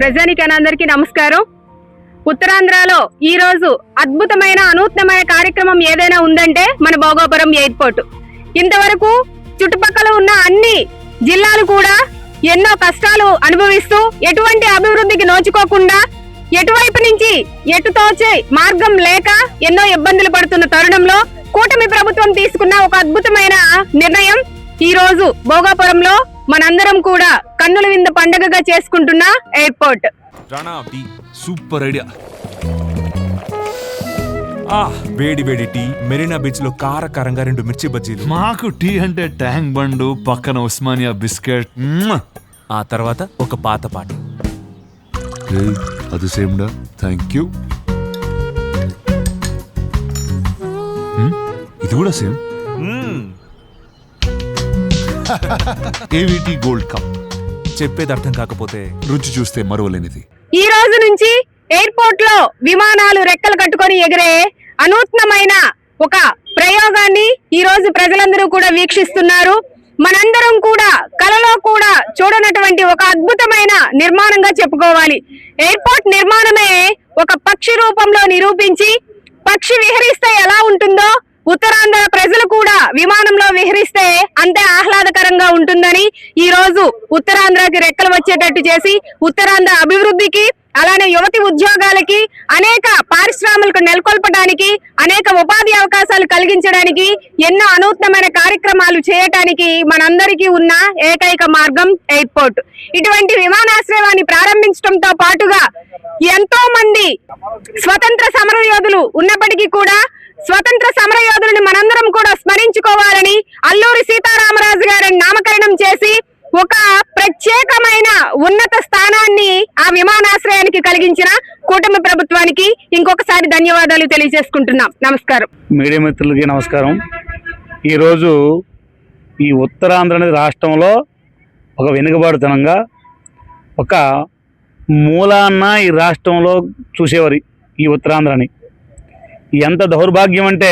ప్రజానికనందరికీ నమస్కారం. ఉత్తరాంధ్రలో ఈ రోజు అద్భుతమైన అనూత్నమైన కార్యక్రమం ఏదైనా ఉందంటే మన భోగాపురం ఎయిర్పోర్ట్. ఇంతవరకు చుట్టుపక్కల ఉన్న అన్ని జిల్లాలు కూడా ఎన్నో కష్టాలు అనుభవిస్తూ ఎటువంటి అభివృద్ధికి నోచుకోకుండా ఎటువైపు నుంచి ఎటు తోచే మార్గం లేక ఎన్నో ఇబ్బందులు పడుతున్న తరుణంలో కూటమి ప్రభుత్వం తీసుకున్న ఒక అద్భుతమైన నిర్ణయం ఈ రోజు భోగాపురంలో మనందరం కూడా కన్నుల విందు పండుగగా చేసుకుంటున్న ఎయిర్పోర్ట్. Super idea. వేడి వేడి టీ, మెరీనా బీచ్ లో కారకారంగా 2 మిర్చి బజ్జీలు. మాకు టీ అంటే ట్యాంక్ బండు, పక్కన ఉస్మానియా బిస్కెట్, ఆ తర్వాత ఒక పాత పాట. అది సేమ్డా, థ్యాంక్ యూ. ఇది కూడా సేమ్. ఏవిటీ gold cup. చెప్పేది అర్థం కాకపోతే రుచి చూస్తే మరువలేనిది. ఈ రోజు నుంచి ఎయిర్పోర్ట్ లో విమానాలు రెక్కలు కట్టుకొని ఎగిరే అనూత్నమైన ఒక ప్రయోగాన్ని ఈ రోజు ప్రజలందరూ కూడా వీక్షిస్తున్నారు. మనందరం కూడా కలలో కూడా చూడనటువంటి ఒక అద్భుతమైన నిర్మాణంగా చెప్పుకోవాలి. ఎయిర్పోర్ట్ నిర్మాణమే ఒక పక్షి రూపంలో నిరూపించి పక్షి విహరిస్తే ఎలా ఉంటుందో ఉత్తరాంధ్ర ప్రజలు కూడా విమానంలో విహరిస్తే అంతే ఆహ్లాదకరంగా ఉంటుందని ఈ రోజు ఉత్తరాంధ్రకి రెక్కలు వచ్చేటట్టు చేసి ఉత్తరాంధ్ర అభివృద్ధికి, అలానే యువతి ఉద్యోగాలకి, అనేక పారిశ్రామికలకు నెలకొల్పడానికి, అనేక ఉపాధి అవకాశాలు కలిగించడానికి, ఎన్నో అనూత్నమైన కార్యక్రమాలు చేయటానికి మనందరికీ ఉన్న ఏకైక మార్గం ఎయిర్పోర్ట్. ఇటువంటి విమానాశ్రయాన్ని ప్రారంభించడంతో పాటుగా ఎంతో మంది స్వతంత్ర సమరయోధులు ఉన్నప్పటికీ కూడా స్వతంత్ర సమరయోధులను మనందరం కూడా స్మరించుకోవాలని అల్లూరి సీతారామరాజు గారిని నామకరణం చేసి ఒక ప్రత్యేకమైన ఉన్నత స్థానాన్ని ఆ విమానాశ్రయానికి కలిగించిన కూటమి ప్రభుత్వానికి ఇంకొకసారి ధన్యవాదాలు తెలియజేసుకుంటున్నాం. నమస్కారం. మీడియా మిత్రులకి నమస్కారం. ఈరోజు ఈ ఉత్తరాంధ్ర అనేది రాష్ట్రంలో ఒక వెనుకబాటుతనంగా ఒక మూలాన్న ఈ రాష్ట్రంలో చూసేవారు ఈ ఉత్తరాంధ్రని. ఎంత దౌర్భాగ్యం అంటే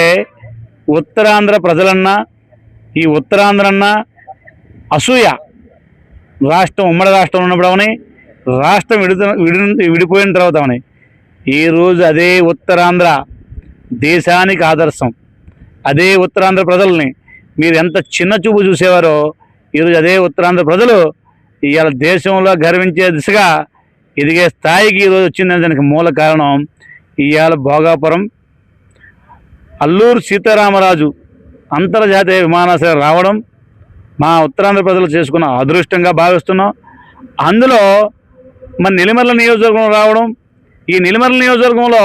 ఉత్తరాంధ్ర ప్రజలన్నా ఈ ఉత్తరాంధ్రన్నా అసూయ. రాష్ట్రం ఉమ్మడి రాష్ట్రం ఉన్నప్పుడు అవని, రాష్ట్రం విడిపోయిన తర్వాత అవని, ఈరోజు అదే ఉత్తరాంధ్ర దేశానికి ఆదర్శం. అదే ఉత్తరాంధ్ర ప్రజల్ని మీరు ఎంత చిన్న చూపు చూసేవారో ఈరోజు అదే ఉత్తరాంధ్ర ప్రజలు ఇవాళ దేశంలో గర్వించే దిశగా ఎదిగే స్థాయికి ఈరోజు వచ్చిందని దానికి మూల కారణం ఇవాళ భోగాపురం అల్లూరు సీతారామరాజు అంతర్జాతీయ విమానాశ్రయం రావడం మా ఉత్తరాంధ్ర ప్రజలు చేసుకున్న అదృష్టంగా భావిస్తున్నాం. అందులో మన నెల్లిమర్ల నియోజకవర్గం రావడం, ఈ నెల్లిమర్ల నియోజకవర్గంలో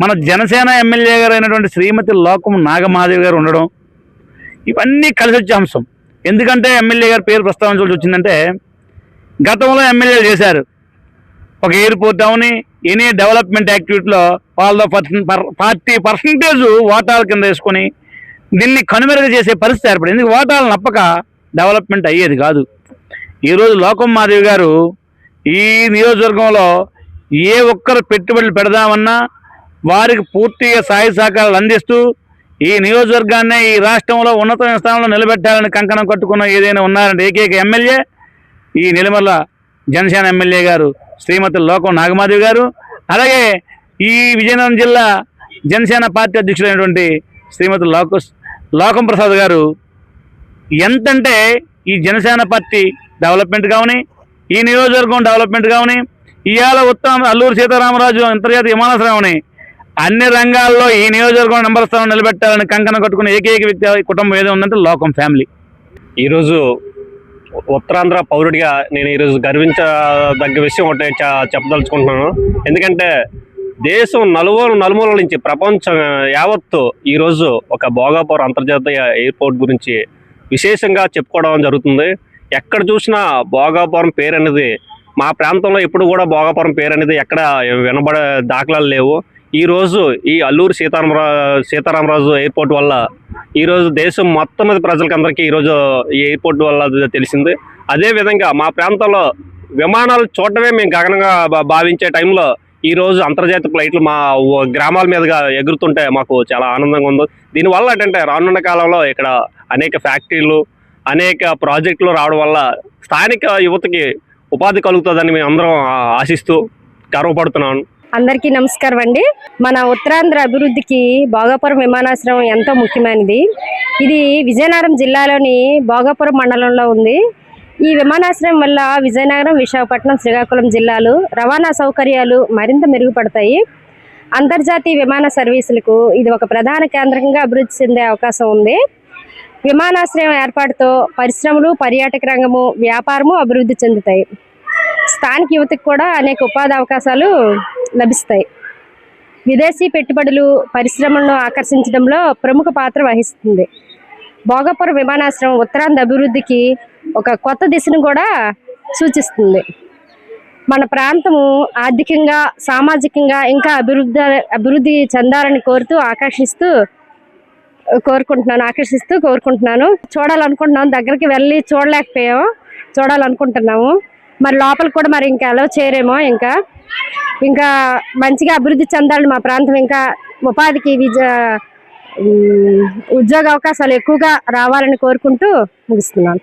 మన జనసేన ఎమ్మెల్యే గారు అయినటువంటి శ్రీమతి లోకం నాగమాదేవి గారు ఉండడం, ఇవన్నీ కలిసి వచ్చే అంశం. ఎందుకంటే ఎమ్మెల్యే గారి పేరు ప్రస్తావించాల్సి వచ్చిందంటే గతంలో ఎమ్మెల్యేలు చేశారు. ఒక ఎయిర్పోర్ట్ అవని ఎనీ డెవలప్మెంట్ యాక్టివిటీలో వాళ్ళ 40% ఓటాల కింద వేసుకొని దీన్ని కనుమరుగు చేసే పరిస్థితి ఏర్పడింది. ఎందుకు ఓటాలు నప్పక డెవలప్మెంట్ అయ్యేది కాదు. ఈరోజు లోకం మాదేవి గారు ఈ నియోజకవర్గంలో ఏ ఒక్కరు పెట్టుబడులు పెడదామన్నా వారికి పూర్తిగా సహాయ సహకారాలు అందిస్తూ ఈ నియోజకవర్గాన్ని ఈ రాష్ట్రంలో ఉన్నతమైన స్థానంలో నిలబెట్టాలని కంకణం కట్టుకున్న ఏదైనా ఉన్నారంటే ఏకైక ఎమ్మెల్యే ఈ నెల్లిమర్ల జనసేన ఎమ్మెల్యే గారు శ్రీమతి లోకం నాగమాదేవి గారు. అలాగే ఈ విజయనగరం జిల్లా జనసేన పార్టీ అధ్యక్షులైనటువంటి శ్రీమతి లోకం ప్రసాద్ గారు ఎంతంటే ఈ జనసేన పార్టీ డెవలప్మెంట్ కావని, ఈ నియోజకవర్గం డెవలప్మెంట్ కావని, ఇవాళ అల్లూరు సీతారామరాజు అంతర్జాతీయ విమానాశ్రయం అని అన్ని రంగాల్లో ఈ నియోజకవర్గం నెంబర్ స్థానం నిలబెట్టాలని కంకణం కట్టుకున్న ఏకైక వ్యక్తి కుటుంబం ఏదో ఉందంటే లోకం ఫ్యామిలీ. ఈరోజు ఉత్తరాంధ్ర పౌరుడిగా నేను ఈరోజు గర్వించదగ్గ విషయం ఒకటి చెప్పదలుచుకుంటున్నాను. ఎందుకంటే దేశం నలుమూలల నుంచి ప్రపంచం యావత్తు ఈరోజు ఒక భోగాపురం అంతర్జాతీయ ఎయిర్పోర్ట్ గురించి విశేషంగా చెప్పుకోవడం జరుగుతుంది. ఎక్కడ చూసినా భోగాపురం పేరు అనేది, మా ప్రాంతంలో ఎప్పుడు కూడా భోగాపురం పేరు అనేది ఎక్కడ వినబడే దాఖలాలు లేవు. ఈరోజు ఈ అల్లూరు సీతారామరాజు ఎయిర్పోర్ట్ వల్ల ఈరోజు దేశం మొత్తం మీద ప్రజలకందరికీ ఈరోజు ఈ ఎయిర్పోర్ట్ వల్ల తెలిసింది. అదేవిధంగా మా ప్రాంతంలో విమానాలు చూడటమే మేము గగనంగా భావించే టైంలో ఈరోజు అంతర్జాతీయ ఫ్లైట్లు మా గ్రామాల మీదుగా ఎగురుతుంటే మాకు చాలా ఆనందంగా ఉంది. దీనివల్ల ఏంటంటే రానున్న కాలంలో ఇక్కడ అనేక ఫ్యాక్టరీలు, అనేక ప్రాజెక్టులు రావడం వల్ల స్థానిక యువతకి ఉపాధి కలుగుతుందని మేము అందరం ఆశిస్తూ గర్వపడుతున్నాను. అందరికీ నమస్కారం అండి. మన ఉత్తరాంధ్ర అభివృద్ధికి భోగాపురం విమానాశ్రయం ఎంతో ముఖ్యమైనది. ఇది విజయనగరం జిల్లాలోని భోగాపురం మండలంలో ఉంది. ఈ విమానాశ్రయం వల్ల విజయనగరం, విశాఖపట్నం, శ్రీకాకుళం జిల్లాలు రవాణా సౌకర్యాలు మరింత మెరుగుపడతాయి. అంతర్జాతీయ విమాన సర్వీసులకు ఇది ఒక ప్రధాన కేంద్రంగా అభివృద్ధి చెందే అవకాశం ఉంది. విమానాశ్రయం ఏర్పాటుతో పరిశ్రమలు, పర్యాటక రంగము, వ్యాపారము అభివృద్ధి చెందుతాయి. స్థానిక యువతకు కూడా అనేక ఉపాధి అవకాశాలు లభిస్తాయి. విదేశీ పెట్టుబడులు, పరిశ్రమలను ఆకర్షించడంలో ప్రముఖ పాత్ర వహిస్తుంది. భోగాపురం విమానాశ్రయం ఉత్తరాంధ్ర అభివృద్ధికి ఒక కొత్త దిశను కూడా సూచిస్తుంది. మన ప్రాంతము ఆర్థికంగా, సామాజికంగా ఇంకా అభివృద్ధి చెందాలని ఆకర్షిస్తూ కోరుకుంటున్నాను. చూడాలనుకుంటున్నాను. దగ్గరికి వెళ్ళి చూడలేకపోయాము, చూడాలనుకుంటున్నాము. మరి లోపల కూడా మరి ఇంకా అలౌ చేయరేమో. ఇంకా మంచిగా అభివృద్ధి చెందాలని మా ప్రాంతం, ఇంకా ఉపాధికి ఉద్యోగ అవకాశాలు ఎక్కువగా రావాలని కోరుకుంటూ ముగిస్తున్నాను.